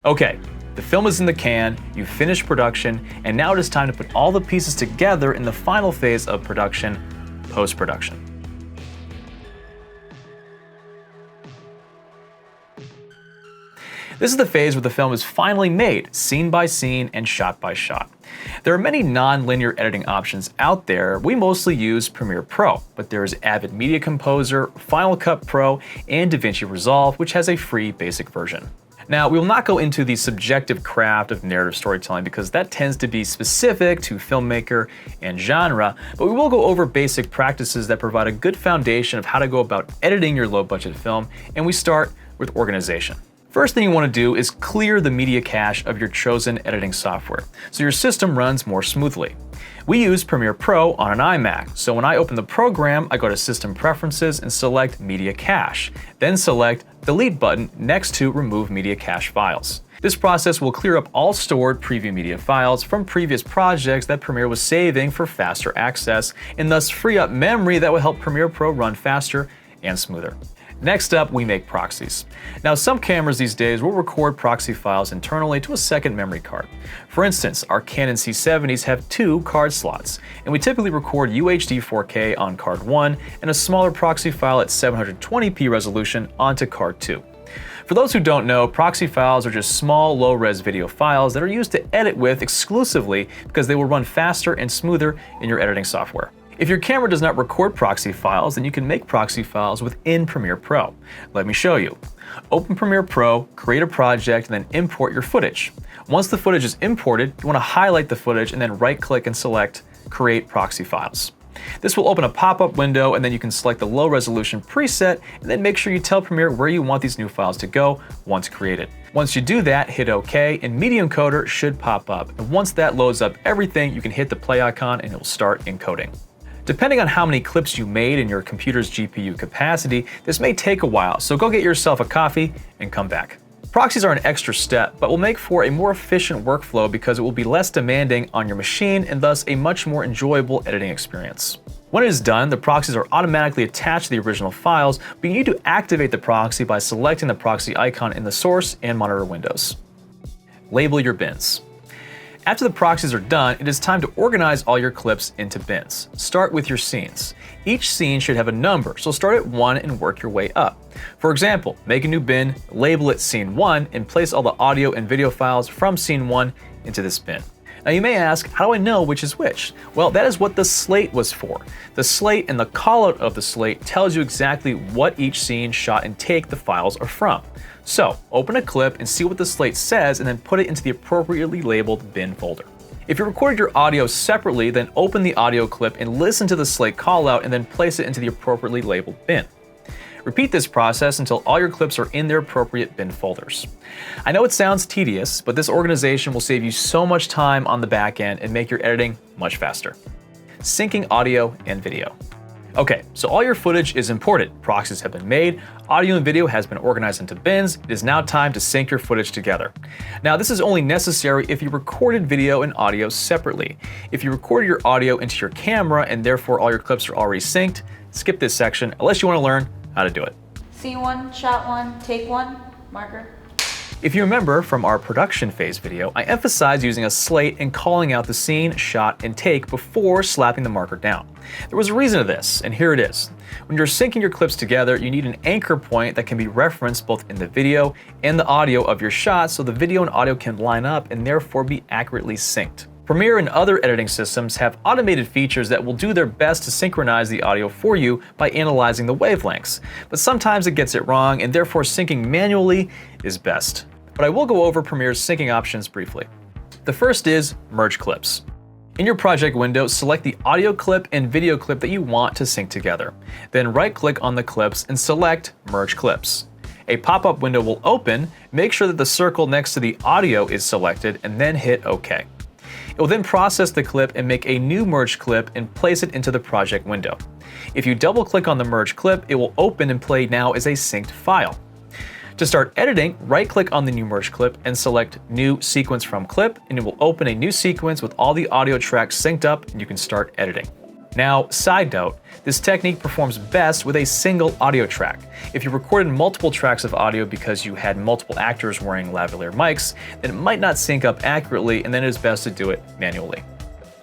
Okay, the film is in the can, you've finished production, and now it is time to put all the pieces together in the final phase of production, post-production. This is the phase where the film is finally made, scene by scene and shot by shot. There are many non-linear editing options out there. We mostly use Premiere Pro, but there is Avid Media Composer, Final Cut Pro, and DaVinci Resolve, which has a free basic version. Now, we will not go into the subjective craft of narrative storytelling because that tends to be specific to filmmaker and genre, but we will go over basic practices that provide a good foundation of how to go about editing your low-budget film, and we start with organization. First thing you want to do is clear the media cache of your chosen editing software, so your system runs more smoothly. We use Premiere Pro on an iMac, so when I open the program, I go to System Preferences and select Media Cache, then select Delete button next to Remove Media Cache Files. This process will clear up all stored preview media files from previous projects that Premiere was saving for faster access, and thus free up memory that will help Premiere Pro run faster and smoother. Next up, we make proxies. Now, some cameras these days will record proxy files internally to a second memory card. For instance, our Canon C70s have 2 card slots, and we typically record UHD 4K on card 1 and a smaller proxy file at 720p resolution onto card 2. For those who don't know, proxy files are just small, low-res video files that are used to edit with exclusively because they will run faster and smoother in your editing software. If your camera does not record proxy files, then you can make proxy files within Premiere Pro. Let me show you. Open Premiere Pro, create a project, and then import your footage. Once the footage is imported, you want to highlight the footage and then right-click and select Create Proxy Files. This will open a pop-up window, and then you can select the low-resolution preset, and then make sure you tell Premiere where you want these new files to go once created. Once you do that, hit OK, and Media Encoder should pop up. And once that loads up everything, you can hit the play icon and it will start encoding. Depending on how many clips you made and your computer's GPU capacity, this may take a while, so go get yourself a coffee and come back. Proxies are an extra step, but will make for a more efficient workflow because it will be less demanding on your machine and thus a much more enjoyable editing experience. When it is done, the proxies are automatically attached to the original files, but you need to activate the proxy by selecting the proxy icon in the source and monitor windows. Label your bins. After the proxies are done, it is time to organize all your clips into bins. Start with your scenes. Each scene should have a number, so start at 1 and work your way up. For example, make a new bin, label it Scene 1, and place all the audio and video files from Scene 1 into this bin. Now you may ask, how do I know which is which? Well, that is what the slate was for. The slate and the callout of the slate tells you exactly what each scene, shot, and take the files are from. So, open a clip and see what the slate says and then put it into the appropriately labeled bin folder. If you recorded your audio separately, then open the audio clip and listen to the slate callout and then place it into the appropriately labeled bin. Repeat this process until all your clips are in their appropriate bin folders. I know it sounds tedious, but this organization will save you so much time on the back end and make your editing much faster. Syncing audio and video. Okay, so all your footage is imported, proxies have been made, audio and video has been organized into bins, it is now time to sync your footage together. Now this is only necessary if you recorded video and audio separately. If you recorded your audio into your camera and therefore all your clips are already synced, skip this section unless you want to learn how to do it. Scene 1, shot 1, take 1, marker. If you remember from our production phase video, I emphasized using a slate and calling out the scene, shot, and take before slapping the marker down. There was a reason to this, and here it is. When you're syncing your clips together, you need an anchor point that can be referenced both in the video and the audio of your shot so the video and audio can line up and therefore be accurately synced. Premiere and other editing systems have automated features that will do their best to synchronize the audio for you by analyzing the wavelengths, but sometimes it gets it wrong and therefore syncing manually is best. But I will go over Premiere's syncing options briefly. The first is Merge Clips. In your project window, select the audio clip and video clip that you want to sync together. Then right-click on the clips and select Merge Clips. A pop-up window will open, make sure that the circle next to the audio is selected, and then hit OK. It will then process the clip and make a new merged clip and place it into the project window. If you double-click on the merged clip, it will open and play now as a synced file. To start editing, right-click on the new merged clip and select New Sequence from Clip, and it will open a new sequence with all the audio tracks synced up and you can start editing. Now, side note, this technique performs best with a single audio track. If you recorded multiple tracks of audio because you had multiple actors wearing lavalier mics, then it might not sync up accurately, and then it is best to do it manually.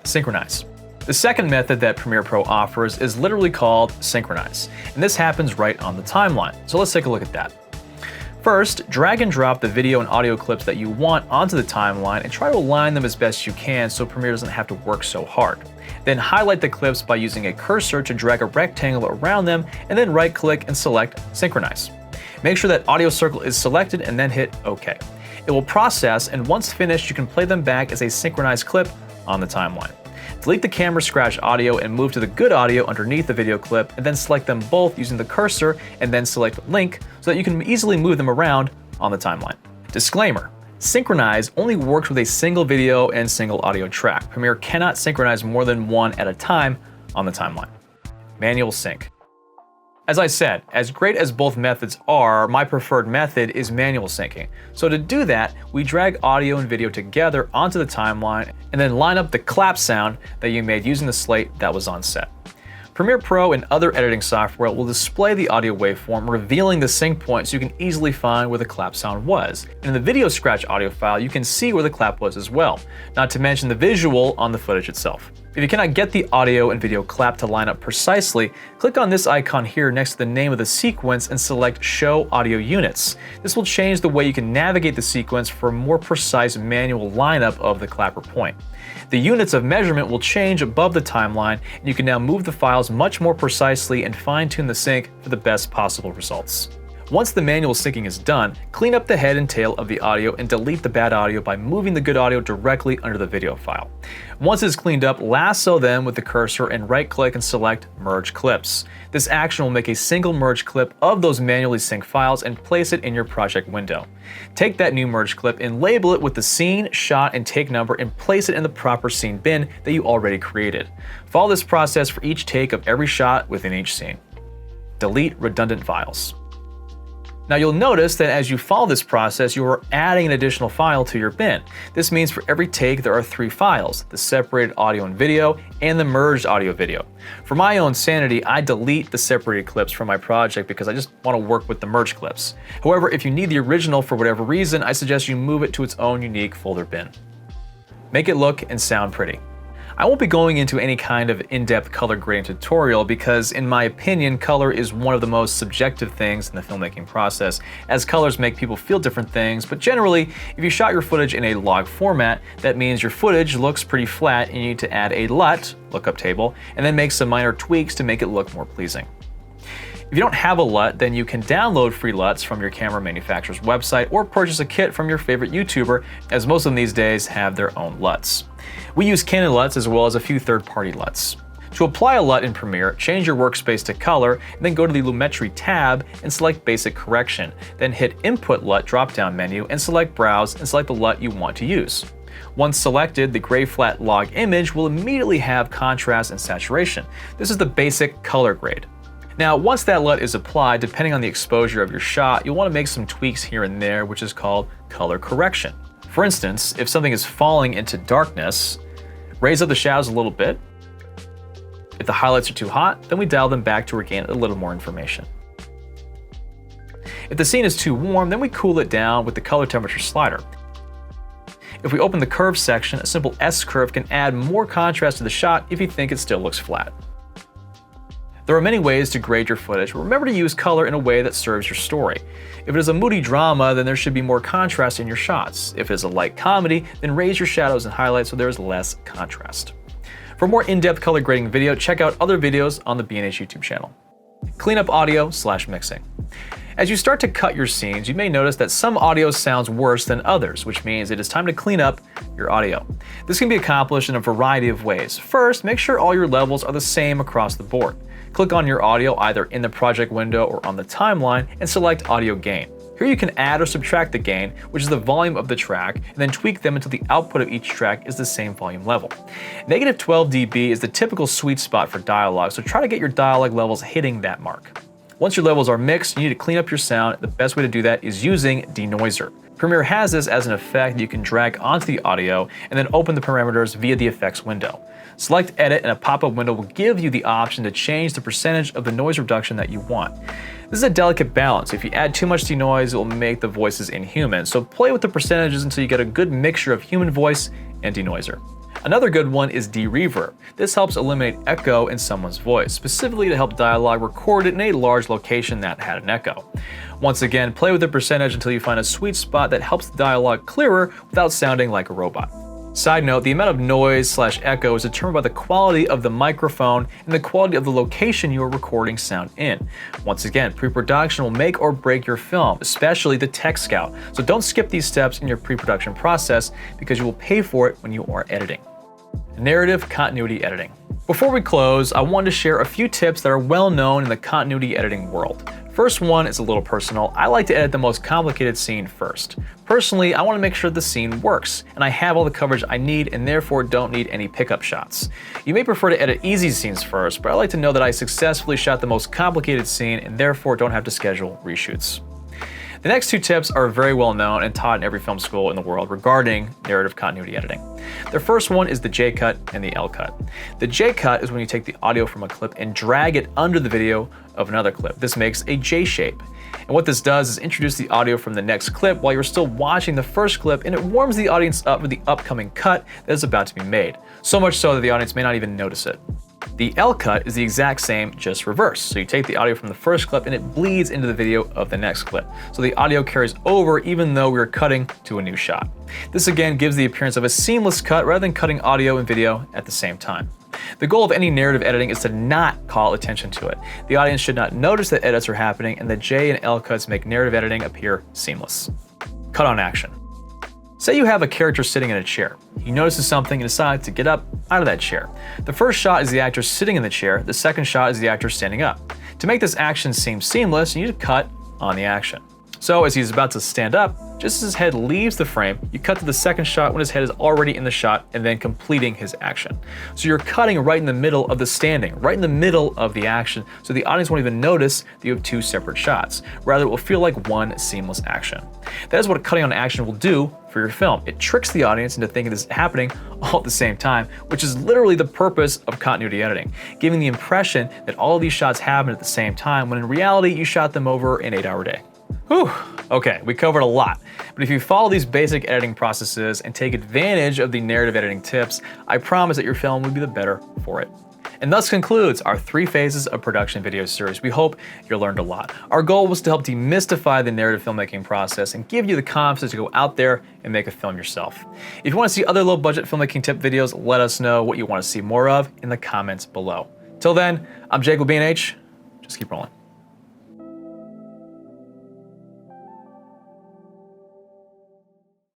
Synchronize. The second method that Premiere Pro offers is literally called synchronize, and this happens right on the timeline. So let's take a look at that. First, drag and drop the video and audio clips that you want onto the timeline and try to align them as best you can so Premiere doesn't have to work so hard. Then highlight the clips by using a cursor to drag a rectangle around them, and then right-click and select Synchronize. Make sure that audio circle is selected and then hit OK. It will process, and once finished, you can play them back as a synchronized clip on the timeline. Delete the camera scratch audio and move to the good audio underneath the video clip, and then select them both using the cursor and then select Link so that you can easily move them around on the timeline. Disclaimer: Synchronize only works with a single video and single audio track. Premiere cannot synchronize more than one at a time on the timeline. Manual sync. As I said, as great as both methods are, my preferred method is manual syncing. So to do that, we drag audio and video together onto the timeline and then line up the clap sound that you made using the slate that was on set. Premiere Pro and other editing software will display the audio waveform, revealing the sync point so you can easily find where the clap sound was. And in the video scratch audio file, you can see where the clap was as well, not to mention the visual on the footage itself. If you cannot get the audio and video clap to line up precisely, click on this icon here next to the name of the sequence and select Show Audio Units. This will change the way you can navigate the sequence for a more precise manual lineup of the clapper point. The units of measurement will change above the timeline, and you can now move the files much more precisely and fine-tune the sync for the best possible results. Once the manual syncing is done, clean up the head and tail of the audio and delete the bad audio by moving the good audio directly under the video file. Once it's cleaned up, lasso them with the cursor and right-click and select Merge Clips. This action will make a single merge clip of those manually synced files and place it in your project window. Take that new merge clip and label it with the scene, shot, and take number and place it in the proper scene bin that you already created. Follow this process for each take of every shot within each scene. Delete redundant files. Now you'll notice that as you follow this process, you are adding an additional file to your bin. This means for every take there are 3 files, the separated audio and video and the merged audio video. For my own sanity, I delete the separated clips from my project because I just want to work with the merged clips. However, if you need the original for whatever reason, I suggest you move it to its own unique folder bin. Make it look and sound pretty. I won't be going into any kind of in-depth color grading tutorial because, in my opinion, color is one of the most subjective things in the filmmaking process, as colors make people feel different things, but generally, if you shot your footage in a log format, that means your footage looks pretty flat and you need to add a LUT, lookup table, and then make some minor tweaks to make it look more pleasing. If you don't have a LUT, then you can download free LUTs from your camera manufacturer's website or purchase a kit from your favorite YouTuber, as most of them these days have their own LUTs. We use Canon LUTs as well as a few third-party LUTs. To apply a LUT in Premiere, change your workspace to color, and then go to the Lumetri tab and select Basic Correction. Then hit Input LUT drop-down menu and select Browse and select the LUT you want to use. Once selected, the gray flat log image will immediately have contrast and saturation. This is the basic color grade. Now, once that LUT is applied, depending on the exposure of your shot, you'll want to make some tweaks here and there, which is called color correction. For instance, if something is falling into darkness, raise up the shadows a little bit. If the highlights are too hot, then we dial them back to regain a little more information. If the scene is too warm, then we cool it down with the color temperature slider. If we open the curve section, a simple S curve can add more contrast to the shot if you think it still looks flat. There are many ways to grade your footage, but remember to use color in a way that serves your story. If it is a moody drama, then there should be more contrast in your shots. If it is a light comedy, then raise your shadows and highlights so there is less contrast. For more in-depth color grading video, check out other videos on the B&H YouTube channel. Cleanup audio/mixing. As you start to cut your scenes, you may notice that some audio sounds worse than others, which means it is time to clean up your audio. This can be accomplished in a variety of ways. First, make sure all your levels are the same across the board. Click on your audio either in the project window or on the timeline and select Audio Gain. Here you can add or subtract the gain, which is the volume of the track, and then tweak them until the output of each track is the same volume level. -12 dB is the typical sweet spot for dialogue, so try to get your dialogue levels hitting that mark. Once your levels are mixed, you need to clean up your sound. The best way to do that is using denoiser. Premiere has this as an effect that you can drag onto the audio and then open the parameters via the effects window. Select edit and a pop-up window will give you the option to change the percentage of the noise reduction that you want. This is a delicate balance. If you add too much denoise, it will make the voices inhuman. So play with the percentages until you get a good mixture of human voice and denoiser. Another good one is de-reverb. This helps eliminate echo in someone's voice, specifically to help dialogue recorded in a large location that had an echo. Once again, play with the percentage until you find a sweet spot that helps the dialogue clearer without sounding like a robot. Side note, the amount of noise/echo is determined by the quality of the microphone and the quality of the location you are recording sound in. Once again, pre-production will make or break your film, especially the tech scout. So don't skip these steps in your pre-production process because you will pay for it when you are editing. Narrative continuity editing. Before we close, I wanted to share a few tips that are well known in the continuity editing world. First one is a little personal. I like to edit the most complicated scene first. Personally, I want to make sure the scene works, and I have all the coverage I need and therefore don't need any pickup shots. You may prefer to edit easy scenes first, but I like to know that I successfully shot the most complicated scene and therefore don't have to schedule reshoots. The next two tips are very well known and taught in every film school in the world regarding narrative continuity editing. The first one is the J-cut and the L-cut. The J-cut is when you take the audio from a clip and drag it under the video of another clip. This makes a J shape. And what this does is introduce the audio from the next clip while you're still watching the first clip, and it warms the audience up for the upcoming cut that is about to be made. So much so that the audience may not even notice it. The L-cut is the exact same, just reversed. So you take the audio from the first clip and it bleeds into the video of the next clip. So the audio carries over even though we're cutting to a new shot. This again gives the appearance of a seamless cut rather than cutting audio and video at the same time. The goal of any narrative editing is to not call attention to it. The audience should not notice that edits are happening, and the J and L cuts make narrative editing appear seamless. Cut on action. Say you have a character sitting in a chair. He notices something and decides to get up out of that chair. The first shot is the actor sitting in the chair. The second shot is the actor standing up. To make this action seem seamless, you need to cut on the action. So as he's about to stand up, just as his head leaves the frame, you cut to the second shot when his head is already in the shot and then completing his action. So you're cutting right in the middle of the standing, right in the middle of the action, so the audience won't even notice that you have two separate shots. Rather, it will feel like one seamless action. That is what cutting on action will do for your film. It tricks the audience into thinking this is happening all at the same time, which is literally the purpose of continuity editing, giving the impression that all of these shots happen at the same time when in reality you shot them over an 8-hour day. Whew, okay, we covered a lot, but if you follow these basic editing processes and take advantage of the narrative editing tips, I promise that your film will be the better for it. And thus concludes our 3 phases of production video series. We hope you learned a lot. Our goal was to help demystify the narrative filmmaking process and give you the confidence to go out there and make a film yourself. If you want to see other low budget filmmaking tip videos, let us know what you want to see more of in the comments below. Till then, I'm Jake with B&H. Just keep rolling.